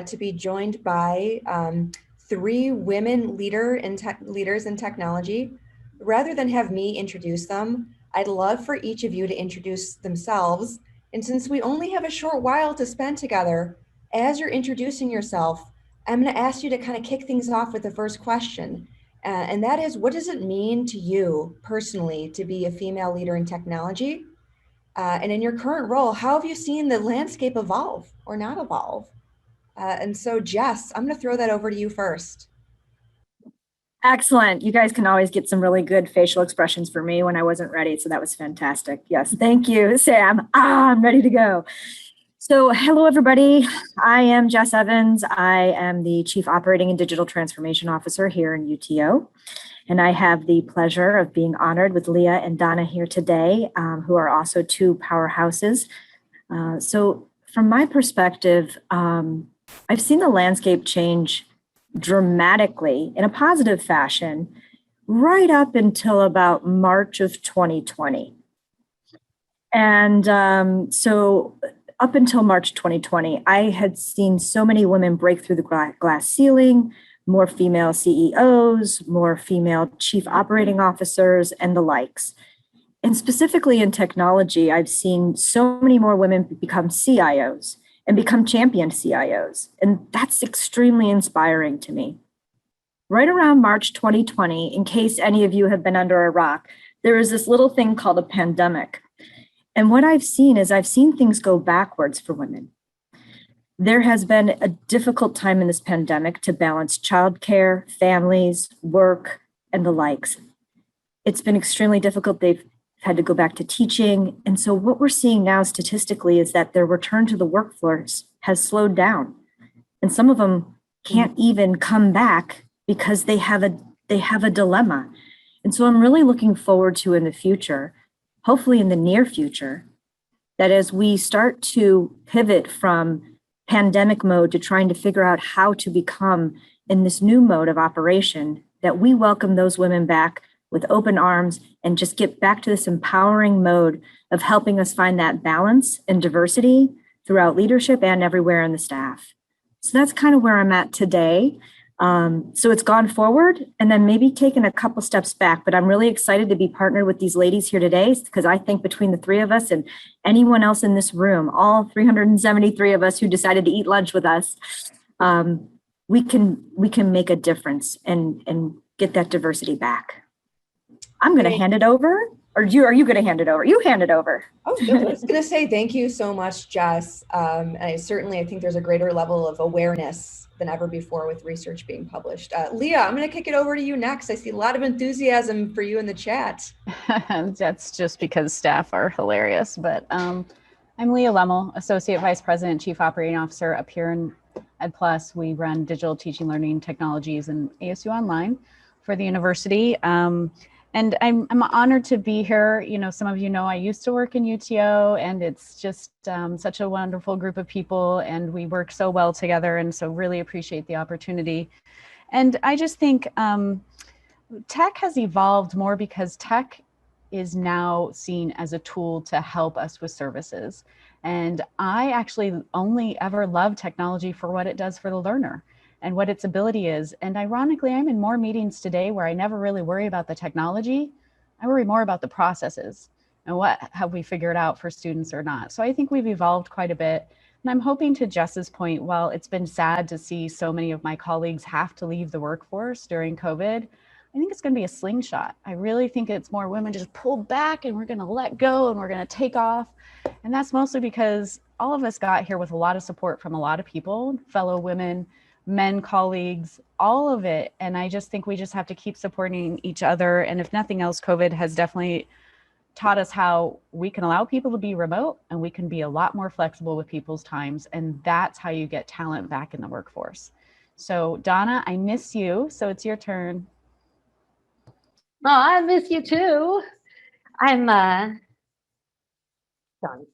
to be joined by three women leaders in technology. Rather than have me introduce them, I'd love for each of you to introduce themselves. And since we only have a short while to spend together, as you're introducing yourself, I'm going to ask you to kind of kick things off with the first question. And that is, what does it mean to you personally to be a female leader in technology? And in your current role, how have you seen the landscape evolve or not evolve? And so, Jess, I'm going to throw that over to you first. Excellent. You guys can always get some really good facial expressions for me when I wasn't ready. So that was fantastic. Yes. Thank you, Sam. I'm ready to go. So hello, everybody. I am Jess Evans. I am the Chief Operating and Digital Transformation Officer here in UTO. And I have the pleasure of being honored with Leah and Donna here today, who are also two powerhouses. So from my perspective, I've seen the landscape change dramatically in a positive fashion right up until about March of 2020. And so up until March 2020, I had seen so many women break through the glass ceiling, more female CEOs, more female chief operating officers, and the likes. And specifically in technology, I've seen so many more women become CIOs and become champion CIOs. And that's extremely inspiring to me. Right around March 2020, in case any of you have been under a rock, there is this little thing called a pandemic. And what I've seen things go backwards for women. There has been a difficult time in this pandemic to balance childcare, families, work, and the likes. It's been extremely difficult. They've had to go back to teaching. And so what we're seeing now statistically is that their return to the workforce has slowed down. And some of them can't even come back because they have a dilemma. And so I'm really looking forward to in the future, hopefully in the near future, that as we start to pivot from pandemic mode to trying to figure out how to become in this new mode of operation, that we welcome those women back with open arms and just get back to this empowering mode of helping us find that balance and diversity throughout leadership and everywhere in the staff. So that's kind of where I'm at today. So it's gone forward and then maybe taken a couple steps back, but I'm really excited to be partnered with these ladies here today because I think between the three of us and anyone else in this room, all 373 of us who decided to eat lunch with us, we can make a difference and get that diversity back. I'm going to hand it over, or are you going to hand it over? You hand it over. I was just going to say thank you so much, Jess. And I think there's a greater level of awareness than ever before with research being published. Leah, I'm going to kick it over to you next. I see a lot of enthusiasm for you in the chat. That's just because staff are hilarious. But I'm Leah Lommel, Associate Vice President, Chief Operating Officer up here in EdPlus. We run digital teaching, learning technologies and ASU Online for the university. And I'm honored to be here. You know, some of you know I used to work in UTO, and it's just such a wonderful group of people, and we work so well together, and so really appreciate the opportunity. And I just think tech has evolved more because tech is now seen as a tool to help us with services. And I actually only ever love technology for what it does for the learner and what its ability is. And ironically, I'm in more meetings today where I never really worry about the technology. I worry more about the processes and what have we figured out for students or not. So I think we've evolved quite a bit. And I'm hoping, to Jess's point, while it's been sad to see so many of my colleagues have to leave the workforce during COVID, I think it's going to be a slingshot. I really think it's more women just pull back and we're going to let go and we're going to take off. And that's mostly because all of us got here with a lot of support from a lot of people, fellow women, men, colleagues, all of it. And I just think we just have to keep supporting each other. And if nothing else, COVID has definitely taught us how we can allow people to be remote and we can be a lot more flexible with people's times. And that's how you get talent back in the workforce. So Donna, I miss you. So it's your turn. Oh, I miss you too. I'm Donna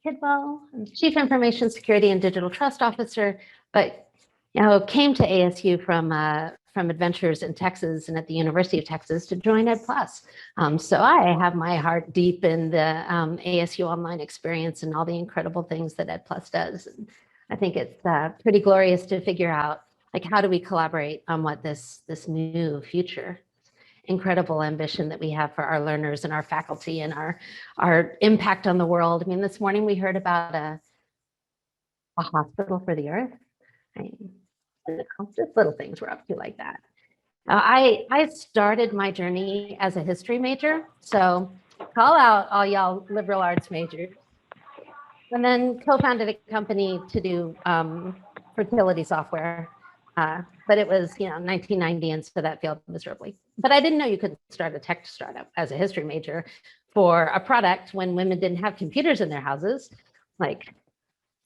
Kidwell. I'm Chief Information Security and Digital Trust Officer, but came to ASU from Adventures in Texas and at the University of Texas to join EdPlus. So I have my heart deep in the ASU online experience and all the incredible things that EdPlus does. I think it's pretty glorious to figure out, like, how do we collaborate on what this new future, incredible ambition that we have for our learners and our faculty and our impact on the world. I mean, this morning we heard about a hospital for the earth. I mean, just little things we're up to like that. I started my journey as a history major, so call out all y'all liberal arts majors, and then co-founded a company to do fertility software. But it was 1990, and so that failed miserably. But I didn't know you could start a tech startup as a history major for a product when women didn't have computers in their houses. Like,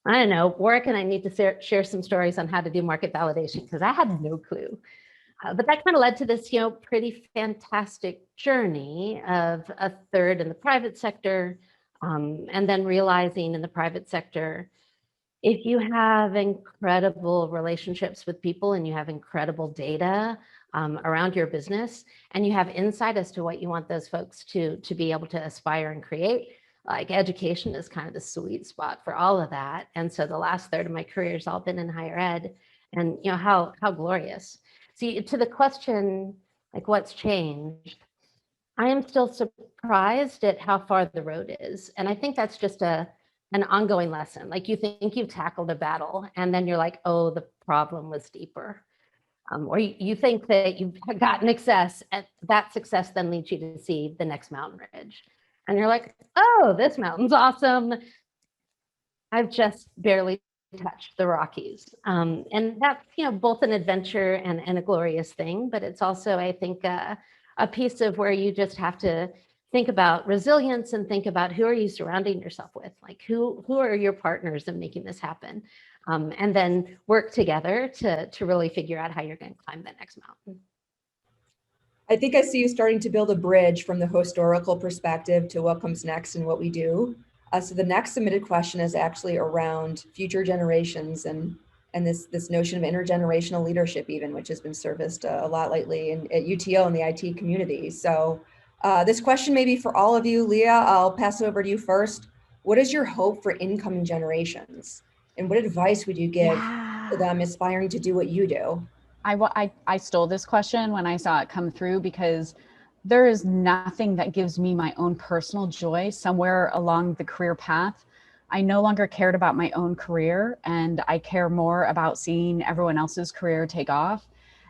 I don't know, Warwick and I need to share some stories on how to do market validation, because I had no clue. But that kind of led to this, pretty fantastic journey of a third in the private sector, and then realizing in the private sector, if you have incredible relationships with people and you have incredible data around your business, and you have insight as to what you want those folks to be able to aspire and create, like, education is kind of the sweet spot for all of that. And so the last third of my career has all been in higher ed, and how glorious. See, to the question, like, what's changed? I am still surprised at how far the road is. And I think that's just an ongoing lesson. Like, you think you've tackled a battle, and then you're like, oh, the problem was deeper. Or you think that you've gotten success, and that success then leads you to see the next mountain ridge. And you're like, oh, this mountain's awesome. I've just barely touched the Rockies. And that's, both an adventure and a glorious thing, but it's also, I think, a piece of where you just have to think about resilience and think about who are you surrounding yourself with? Like, who are your partners in making this happen? And then work together to really figure out how you're going to climb that next mountain. I think I see you starting to build a bridge from the historical perspective to what comes next and what we do. So the next submitted question is actually around future generations and this notion of intergenerational leadership, even, which has been serviced a lot lately at UTO and the IT community. So this question may be for all of you. Leah, I'll pass it over to you first. What is your hope for incoming generations? And what advice would you give to them aspiring to do what you do? I stole this question when I saw it come through, because there is nothing that gives me my own personal joy somewhere along the career path. I no longer cared about my own career, and I care more about seeing everyone else's career take off.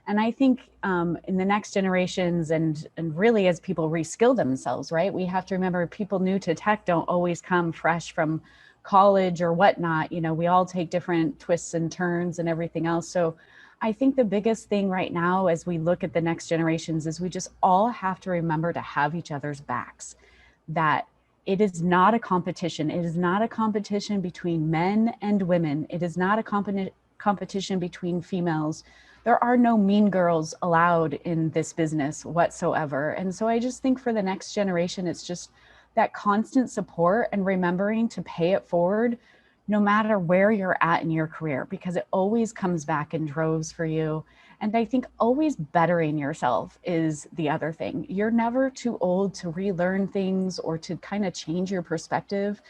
And I think in the next generations and really as people reskill themselves, right? We have to remember people new to tech don't always come fresh from college or whatnot. We all take different twists and turns and everything else. So I think the biggest thing right now as we look at the next generations is we just all have to remember to have each other's backs, that it is not a competition. It is not a competition between men and women. It is not a competition between females. There are no mean girls allowed in this business whatsoever. And so I just think for the next generation, it's just that constant support and remembering to pay it forward no matter where you're at in your career, because it always comes back in droves for you. And I think always bettering yourself is the other thing. You're never too old to relearn things or to kind of change your perspective.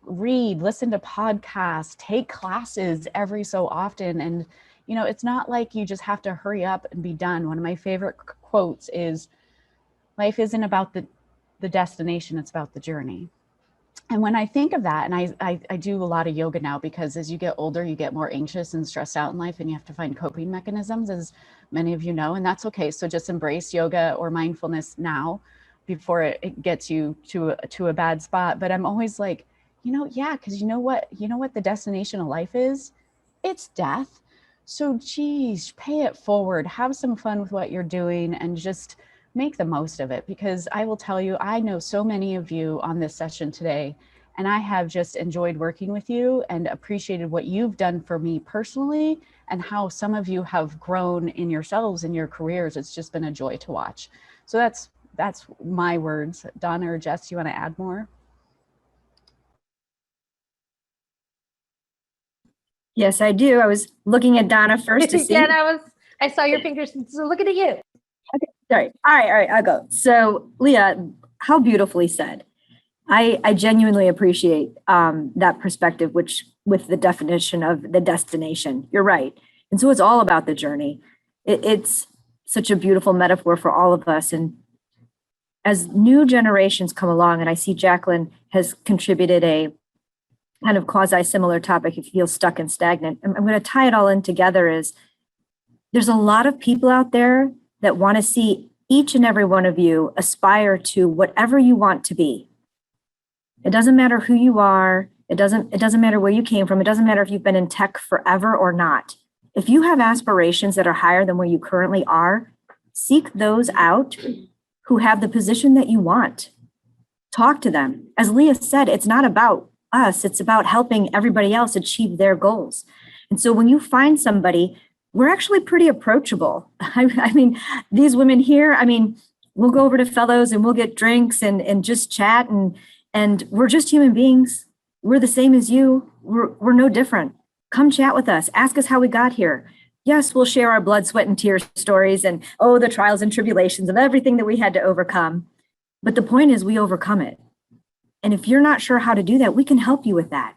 Read, listen to podcasts, take classes every so often. And, it's not like you just have to hurry up and be done. One of my favorite quotes is, life isn't about the destination, it's about the journey. And when I think of that, and I do a lot of yoga now, because as you get older, you get more anxious and stressed out in life, and you have to find coping mechanisms, as many of you know, and that's okay. So just embrace yoga or mindfulness now before it gets you to a bad spot. But I'm always like, because you know what the destination of life is? It's death. So geez, pay it forward, have some fun with what you're doing, and just make the most of it, because I will tell you, I know so many of you on this session today, and I have just enjoyed working with you and appreciated what you've done for me personally, and how some of you have grown in yourselves and your careers. It's just been a joy to watch. So that's my words. Donna or Jess, you want to add more? Yes, I do. I was looking at Donna first to see. Yeah, I saw your fingers. So looking at you. Okay, sorry. All right, I'll go. So Leah, how beautifully said. I genuinely appreciate that perspective, which with the definition of the destination. You're right. And so it's all about the journey. It's such a beautiful metaphor for all of us. And as new generations come along, and I see Jacqueline has contributed a kind of quasi-similar topic, if you feel stuck and stagnant, I'm going to tie it all in together is there's a lot of people out there that want to see each and every one of you aspire to whatever you want to be. It doesn't matter who you are. It doesn't matter where you came from. It doesn't matter if you've been in tech forever or not. If you have aspirations that are higher than where you currently are, seek those out who have the position that you want. Talk to them. As Leah said, it's not about us. It's about helping everybody else achieve their goals. And so when you find somebody, we're actually pretty approachable. I mean, these women here, I mean, we'll go over to Fellows and we'll get drinks and just chat and we're just human beings. We're the same as you. We're no different. Come chat with us. Ask us how we got here. Yes, we'll share our blood, sweat, and tears stories and, the trials and tribulations of everything that we had to overcome. But the point is we overcome it. And if you're not sure how to do that, we can help you with that.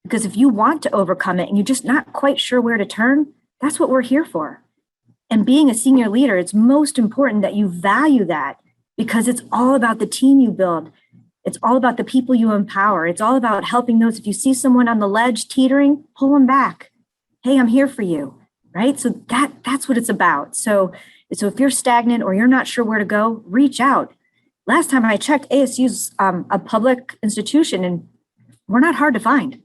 Because if you want to overcome it and you're just not quite sure where to turn, that's what we're here for. And being a senior leader, it's most important that you value that because it's all about the team you build. It's all about the people you empower. It's all about helping those. If you see someone on the ledge teetering, pull them back. Hey, I'm here for you, right? So that's what it's about. So if you're stagnant or you're not sure where to go, reach out. Last time I checked, ASU's a public institution and we're not hard to find.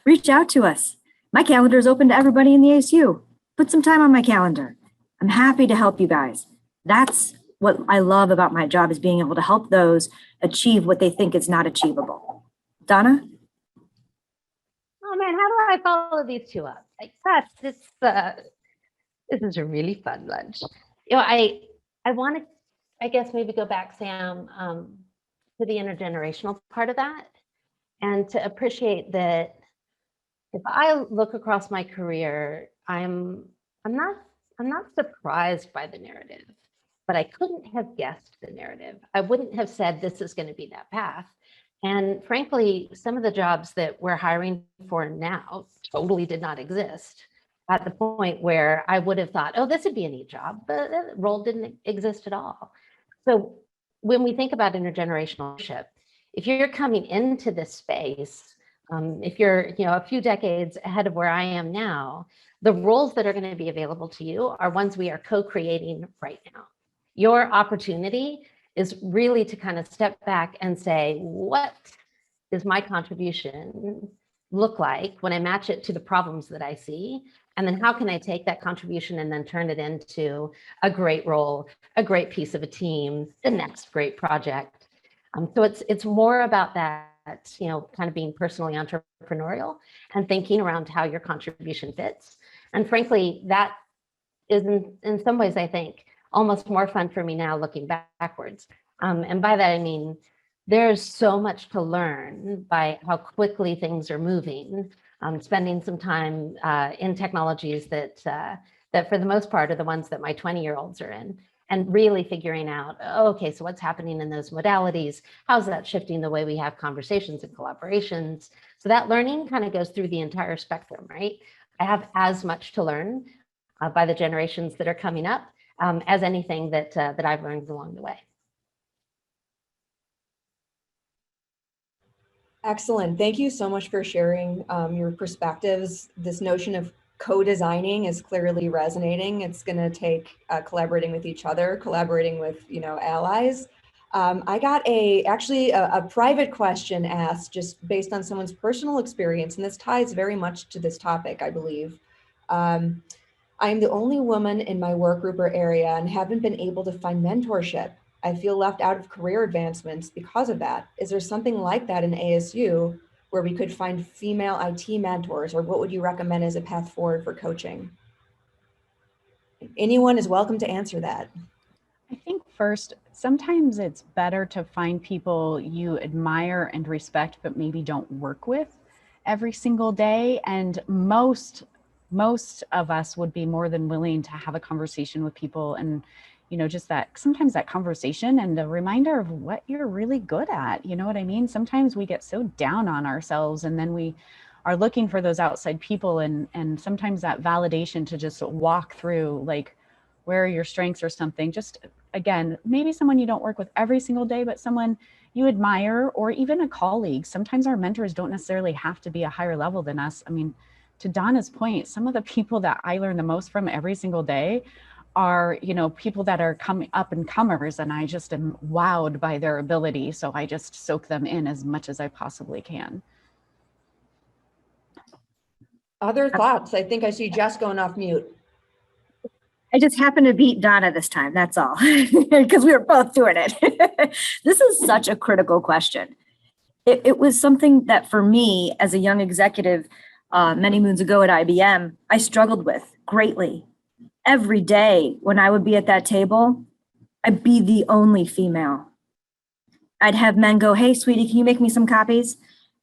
Reach out to us. My calendar is open to everybody in the ASU. Put some time on my calendar. I'm happy to help you guys. That's what I love about my job is being able to help those achieve what they think is not achievable. Donna? Oh man, how do I follow these two up? Like this is a really fun lunch. I want to, I guess maybe go back, Sam, to the intergenerational part of that, and to appreciate that. If I look across my career, I'm not surprised by the narrative, but I couldn't have guessed the narrative. I wouldn't have said this is going to be that path. And frankly, some of the jobs that we're hiring for now totally did not exist at the point where I would have thought, oh, this would be a neat job, but the role didn't exist at all. So when we think about intergenerational leadership, if you're coming into this space, if you're a few decades ahead of where I am now, the roles that are going to be available to you are ones we are co-creating right now. Your opportunity is really to kind of step back and say, what does my contribution look like when I match it to the problems that I see? And then how can I take that contribution and then turn it into a great role, a great piece of a team, the next great project? So it's more about that, kind of being personally entrepreneurial and thinking around how your contribution fits. And frankly, that is in some ways, I think, almost more fun for me now looking backwards. And by that, I mean, there's so much to learn by how quickly things are moving, spending some time in technologies that for the most part are the ones that my 20-year-olds are in, and really figuring out, okay, so what's happening in those modalities? How's that shifting the way we have conversations and collaborations? So that learning kind of goes through the entire spectrum, right? I have as much to learn by the generations that are coming up as anything that I've learned along the way. Excellent. Thank you so much for sharing your perspectives. This notion of co-designing is clearly resonating. It's going to take collaborating with each other, collaborating with allies. I got actually a private question asked just based on someone's personal experience, and this ties very much to this topic, I believe. I'm the only woman in my work group or area and haven't been able to find mentorship. I feel left out of career advancements because of that. Is there something like that in ASU where we could find female IT mentors, or what would you recommend as a path forward for coaching? Anyone is welcome to answer that. I think first, sometimes it's better to find people you admire and respect, but maybe don't work with every single day. And most of us would be more than willing to have a conversation with people, and just that sometimes that conversation and a reminder of what you're really good at. You know what I mean? Sometimes we get so down on ourselves, and then we are looking for those outside people, and sometimes that validation to just walk through, like, where are your strengths or something. Just, again, maybe someone you don't work with every single day, but someone you admire, or even a colleague. Sometimes our mentors don't necessarily have to be a higher level than us. I mean, to Donna's point, some of the people that I learn the most from every single day are, you know, people that are coming up and comers, and I just am wowed by their ability. So I just soak them in as much as I possibly can. Other thoughts? I think I see Jess going off mute. I just happened to beat Donna this time, that's all, because we were both doing it. This is such a critical question. It was something that for me as a young executive many moons ago at IBM, I struggled with greatly. Every day when I would be at that table, I'd be the only female. I'd have men go, hey, sweetie, can you make me some copies?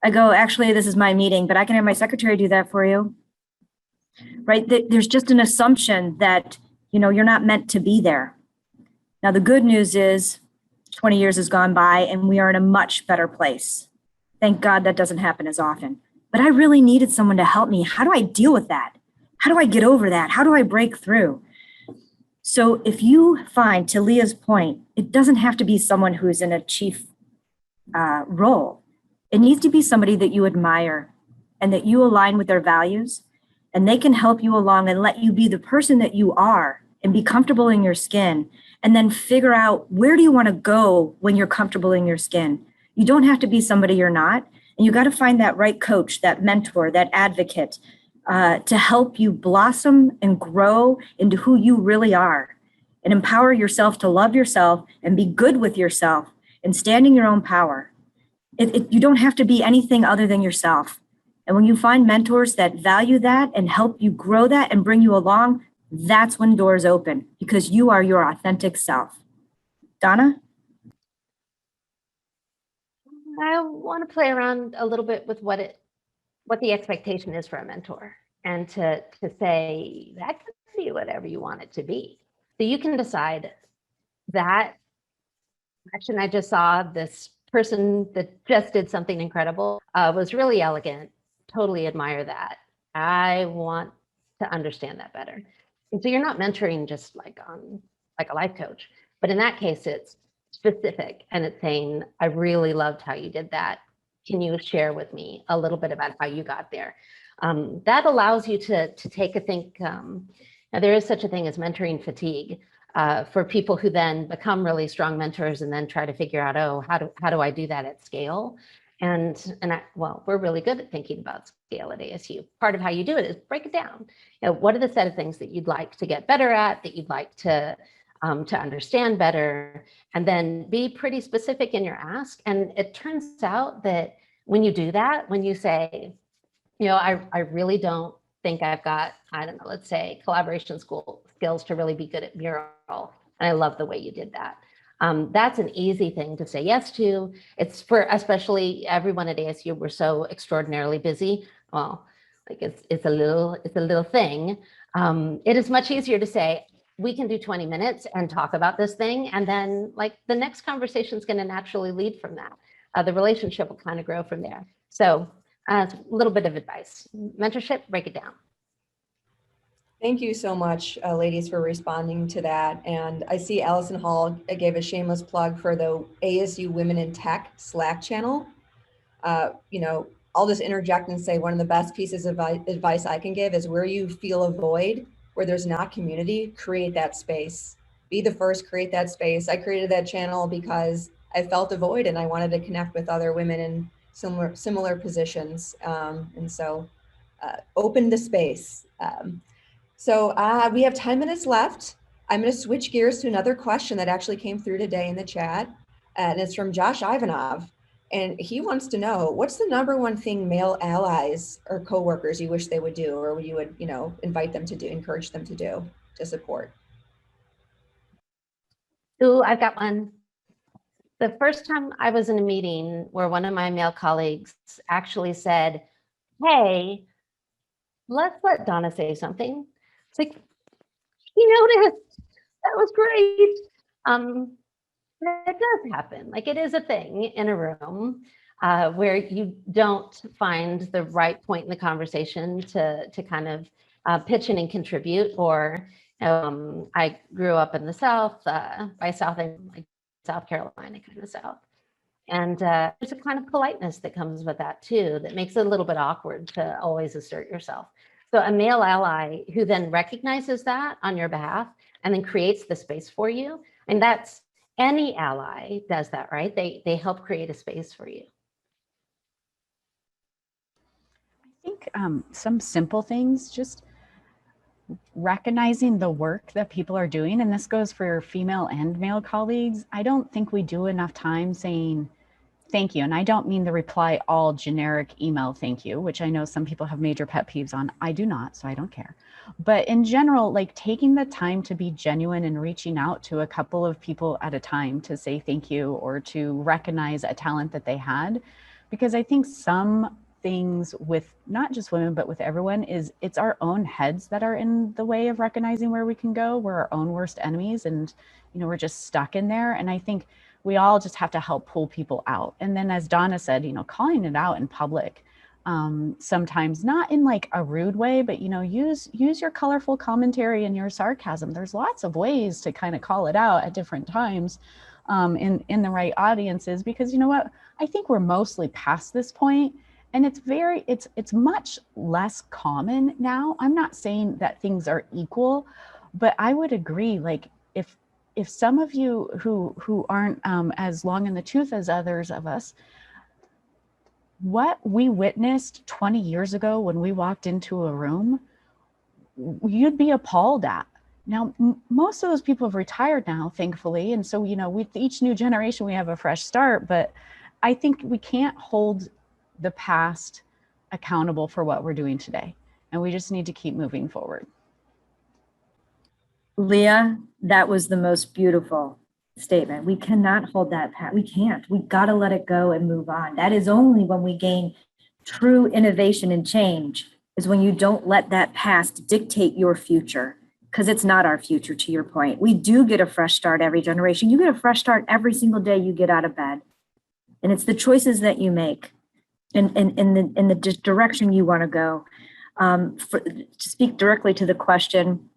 I go, actually, this is my meeting, but I can have my secretary do that for you. Right? There's just an assumption that, you know, you're not meant to be there. Now, the good news is 20 years has gone by and we are in a much better place. Thank God that doesn't happen as often. But I really needed someone to help me. How do I deal with that? How do I get over that? How do I break through? So if you find, to Leah's point, it doesn't have to be someone who is in a chief role. It needs to be somebody that you admire and that you align with their values, and they can help you along and let you be the person that you are and be comfortable in your skin, and then figure out, where do you want to go when you're comfortable in your skin? You don't have to be somebody you're not, and you got to find that right coach, that mentor, that advocate to help you blossom and grow into who you really are, and empower yourself to love yourself and be good with yourself and stand in your own power. You don't have to be anything other than yourself. And when you find mentors that value that and help you grow that and bring you along, that's when doors open, because you are your authentic self. Donna? I want to play around a little bit with what the expectation is for a mentor, and to say that can be whatever you want it to be. So you can decide that action I just saw, this person that just did something incredible, was really elegant, totally admire that. I want to understand that better. And so you're not mentoring just like a life coach, but in that case, it's specific, and it's saying, I really loved how you did that. Can you share with me a little bit about how you got there? That allows you to take a think. Now there is such a thing as mentoring fatigue for people who then become really strong mentors and then try to figure out, oh, how do I do that at scale? Well, we're really good at thinking about scale at ASU. Part of how you do it is break it down. You know, what are the set of things that you'd like to get better at, that you'd like to understand better, and then be pretty specific in your ask. And it turns out that when you do that, when you say, you know, I really don't think I've got, I don't know, let's say collaboration skills to really be good at mural, and I love the way you did that. That's an easy thing to say yes to. It's for, especially everyone at ASU, we're so extraordinarily busy. Well, like it's a little thing. It is much easier to say, we can do 20 minutes and talk about this thing, and then like the next conversation is going to naturally lead from that. The relationship will kind of grow from there. So a little bit of advice: mentorship, break it down. Thank you so much, ladies, for responding to that. And I see Allison Hall gave a shameless plug for the ASU Women in Tech Slack channel. You know, I'll just interject and say one of the best pieces of advice I can give is, where you feel a void, where there's not community, create that space. Be the first, create that space. I created that channel because I felt a void and I wanted to connect with other women in similar positions. And so open the space. So we have 10 minutes left. I'm going to switch gears to another question that actually came through today in the chat. And it's from Josh Ivanov. And he wants to know, what's the number one thing male allies or coworkers you wish they would do, or you would, you know, invite them to do, encourage them to do, to support? Ooh, I've got one. The first time I was in a meeting where one of my male colleagues actually said, hey, let's let Donna say something. It's like, he noticed. That was great. That does happen. Like, it is a thing in a room. where you don't find the right point in the conversation to kind of pitch in and contribute. Or I grew up in the South. By South, I mean like South Carolina kind of South. And there's a kind of politeness that comes with that too, that makes it a little bit awkward to always assert yourself. So a male ally who then recognizes that on your behalf and then creates the space for you. And that's any ally does that, right? They help create a space for you. I think some simple things, just recognizing the work that people are doing, and this goes for female and male colleagues. I don't think we do enough time saying thank you. And I don't mean the reply all generic email thank you, which I know some people have major pet peeves on. I do not, so I don't care. But in general, like taking the time to be genuine and reaching out to a couple of people at a time to say thank you or to recognize a talent that they had. Because I think some things with not just women, but with everyone is it's our own heads that are in the way of recognizing where we can go. We're our own worst enemies and, you know, we're just stuck in there. And I think we all just have to help pull people out. And then as Donna said, you know, calling it out in public, sometimes not in like a rude way, but, you know, use your colorful commentary and your sarcasm. There's lots of ways to kind of call it out at different times in the right audiences, because you know what, I think we're mostly past this point. And it's much less common now. I'm not saying that things are equal, but I would agree, like if some of you who aren't as long in the tooth as others of us, what we witnessed 20 years ago when we walked into a room, you'd be appalled at. Now, most of those people have retired now, thankfully. And so, you know, with each new generation, we have a fresh start, but I think we can't hold the past accountable for what we're doing today. And we just need to keep moving forward. Leah, that was the most beautiful statement. We cannot hold that past. We can't. We got to let it go and move on. That is only when we gain true innovation and change, is when you don't let that past dictate your future, because it's not our future, to your point. We do get a fresh start every generation. You get a fresh start every single day you get out of bed. And it's the choices that you make and in the direction you want to go. To speak directly to the question,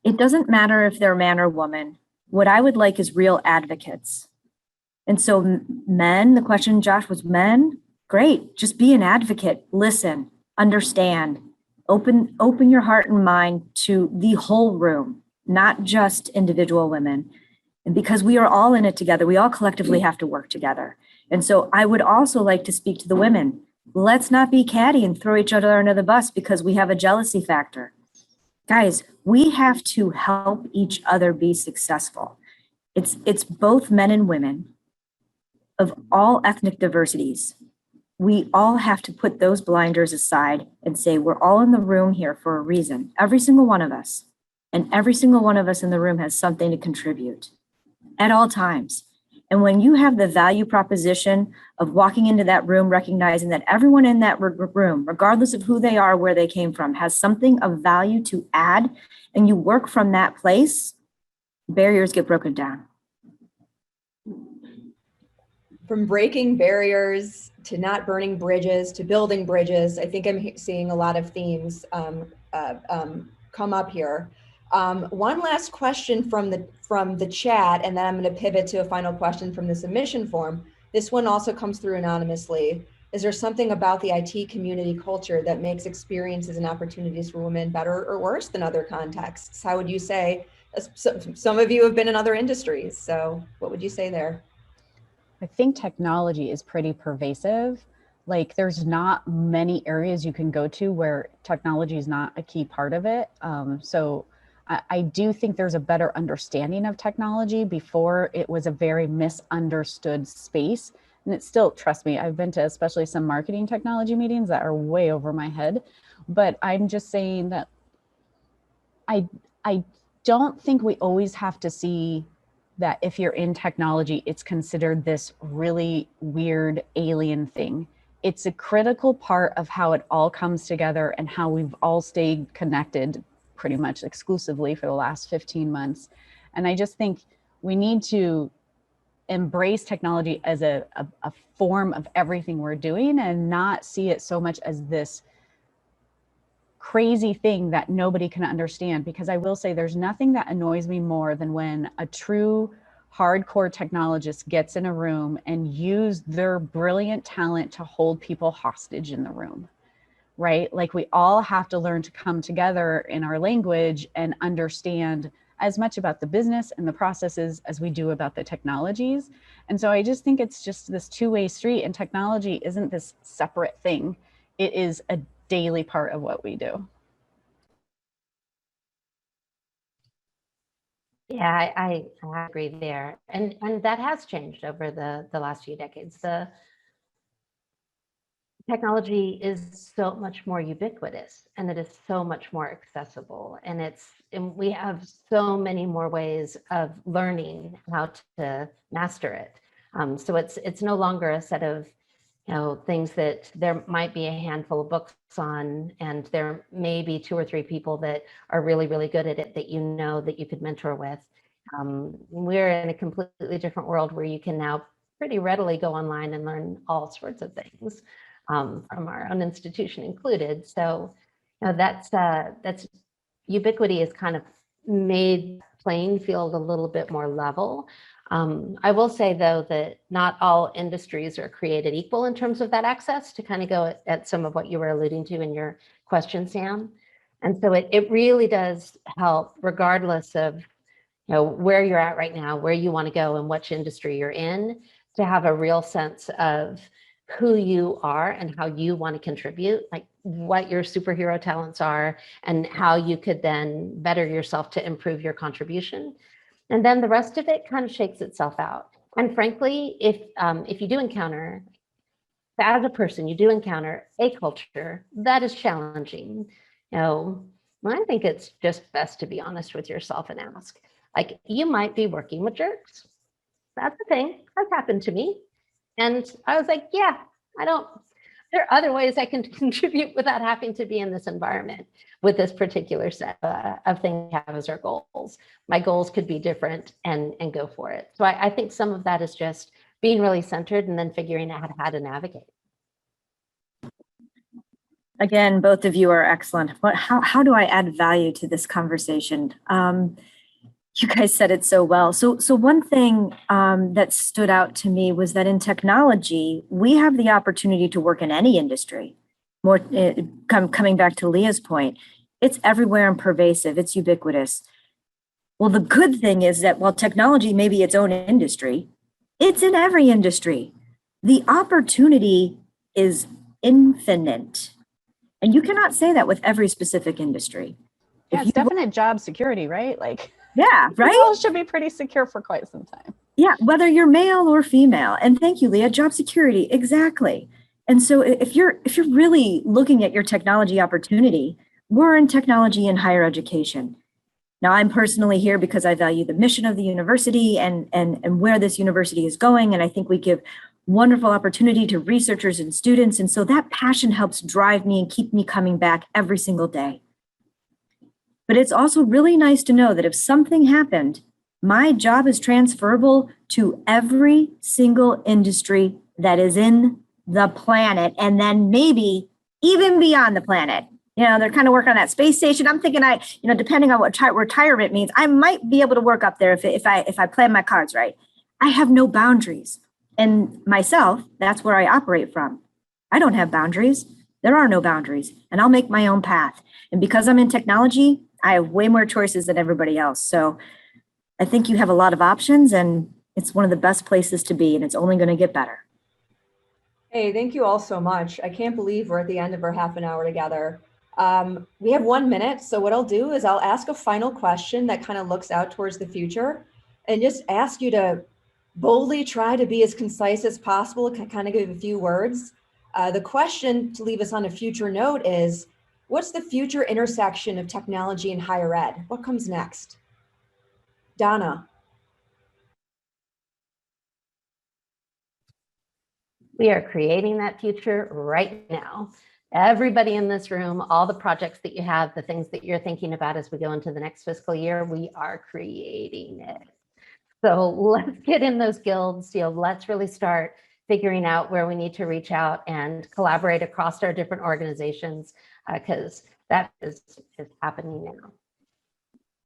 it doesn't matter if they're man or woman. What I would like is real advocates. And so men, the question, Josh, was men. Great. Just be an advocate. Listen, understand, open your heart and mind to the whole room, not just individual women. And because we are all in it together, we all collectively have to work together. And so I would also like to speak to the women. Let's not be catty and throw each other under the bus because we have a jealousy factor. Guys, we have to help each other be successful. It's both men and women of all ethnic diversities. We all have to put those blinders aside and say, we're all in the room here for a reason. Every single one of us. And every single one of us in the room has something to contribute at all times. And when you have the value proposition of walking into that room, recognizing that everyone in that room, regardless of who they are, where they came from, has something of value to add, and you work from that place, barriers get broken down. From breaking barriers to not burning bridges to building bridges, I think I'm seeing a lot of themes come up here. One last question from the chat, and then I'm going to pivot to a final question from the submission form. This one also comes through anonymously. Is there something about the IT community culture that makes experiences and opportunities for women better or worse than other contexts? How would you say? Some of you have been in other industries, so what would you say there? I think technology is pretty pervasive. Like there's not many areas you can go to where technology is not a key part of it. So I do think there's a better understanding of technology. Before, it was a very misunderstood space. And it's still, trust me, I've been to especially some marketing technology meetings that are way over my head. But I'm just saying that I don't think we always have to see that if you're in technology, it's considered this really weird alien thing. It's a critical part of how it all comes together and how we've all stayed connected pretty much exclusively for the last 15 months. And I just think we need to embrace technology as a form of everything we're doing and not see it so much as this crazy thing that nobody can understand. Because I will say there's nothing that annoys me more than when a true hardcore technologist gets in a room and use their brilliant talent to hold people hostage in the room, right? Like we all have to learn to come together in our language and understand as much about the business and the processes as we do about the technologies. And so I just think it's just this two-way street, and technology isn't this separate thing. It is a daily part of what we do. Yeah, I agree there. And that has changed over the last few decades. The technology is so much more ubiquitous, and it is so much more accessible, and we have so many more ways of learning how to master it. So it's no longer a set of things that there might be a handful of books on, and there may be 2 or 3 people that are really, really good at it that that you could mentor with. We're in a completely different world where you can now pretty readily go online and learn all sorts of things, from our own institution included. So that's ubiquity has kind of made playing field a little bit more level. I will say, though, that not all industries are created equal in terms of that access, to kind of go at some of what you were alluding to in your question, Sam. And so it really does help, regardless of where you're at right now, where you want to go, and which industry you're in, to have a real sense of who you are and how you want to contribute, like what your superhero talents are and how you could then better yourself to improve your contribution. And then the rest of it kind of shakes itself out. And frankly, if you do encounter, as a person, you do encounter a culture that is challenging, I think it's just best to be honest with yourself and ask, like, you might be working with jerks. That's the thing. That's happened to me. And I was like, yeah, there are other ways I can contribute without having to be in this environment with this particular set of things we have as our goals. My goals could be different, and go for it. So I think some of that is just being really centered and then figuring out how to navigate. Again, both of you are excellent. How do I add value to this conversation? You guys said it so well. So one thing that stood out to me was that in technology, we have the opportunity to work in any industry. Coming back to Leah's point, it's everywhere and pervasive. It's ubiquitous. Well, the good thing is that while technology may be its own industry, it's in every industry. The opportunity is infinite. And you cannot say that with every specific industry. Yeah, it's definite job security, right? Like, yeah, right? People should be pretty secure for quite some time. Yeah, whether you're male or female. And thank you, Leah, job security, exactly. And so if you're really looking at your technology opportunity, we're in technology in higher education. Now, I'm personally here because I value the mission of the university and where this university is going. And I think we give wonderful opportunity to researchers and students. And so that passion helps drive me and keep me coming back every single day. But it's also really nice to know that if something happened, my job is transferable to every single industry that is in the planet, and then maybe even beyond the planet. They're kind of working on that space station. I'm thinking depending on what retirement means, I might be able to work up there if I plan my cards right. I have no boundaries. And myself, that's where I operate from. I don't have boundaries. There are no boundaries, and I'll make my own path. And because I'm in technology, I have way more choices than everybody else. So I think you have a lot of options, and it's one of the best places to be, and it's only going to get better. Hey, thank you all so much. I can't believe we're at the end of our half an hour together. We have 1 minute. So what I'll do is I'll ask a final question that kind of looks out towards the future, and just ask you to boldly try to be as concise as possible, kind of give a few words. The question to leave us on a future note is, what's the future intersection of technology and higher ed? What comes next? Donna. We are creating that future right now. Everybody in this room, all the projects that you have, the things that you're thinking about as we go into the next fiscal year, we are creating it. So let's get in those guilds, let's really start figuring out where we need to reach out and collaborate across our different organizations, because that is happening now.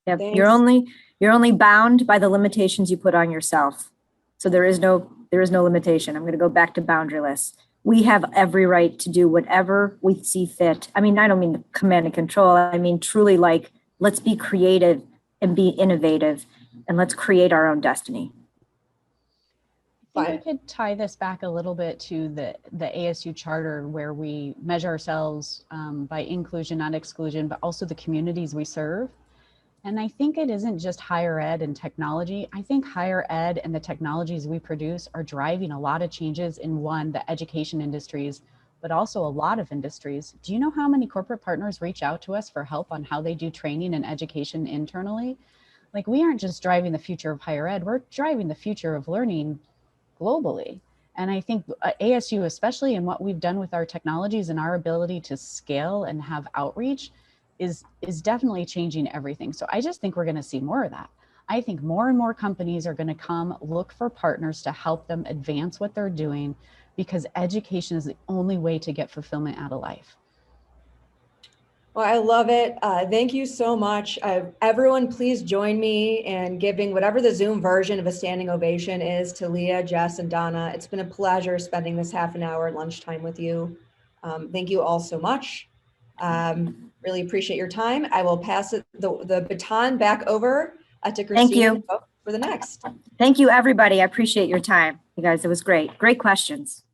Yep. Thanks. You're only bound by the limitations you put on yourself. So there is no limitation. I'm going to go back to boundaryless. We have every right to do whatever we see fit. I mean, I don't mean command and control. I mean, truly, like, let's be creative and be innovative, and let's create our own destiny. I think we could tie this back a little bit to the ASU charter, where we measure ourselves by inclusion, not exclusion, but also the communities we serve. And I think it isn't just higher ed and technology. I think higher ed and the technologies we produce are driving a lot of changes in the education industries, but also a lot of industries. Do you know how many corporate partners reach out to us for help on how they do training and education internally? Like, we aren't just driving the future of higher ed, we're driving the future of learning globally. And I think ASU, especially in what we've done with our technologies and our ability to scale and have outreach, is definitely changing everything. So I just think we're going to see more of that. I think more and more companies are going to come look for partners to help them advance what they're doing, because education is the only way to get fulfillment out of life. Well, I love it. Thank you so much. Everyone, please join me in giving whatever the Zoom version of a standing ovation is to Leah, Jess, and Donna. It's been a pleasure spending this half an hour at lunchtime with you. Thank you all so much. Really appreciate your time. I will pass the baton back over to Christine. Thank you for the next. Thank you, everybody. I appreciate your time. You guys, it was great. Great questions.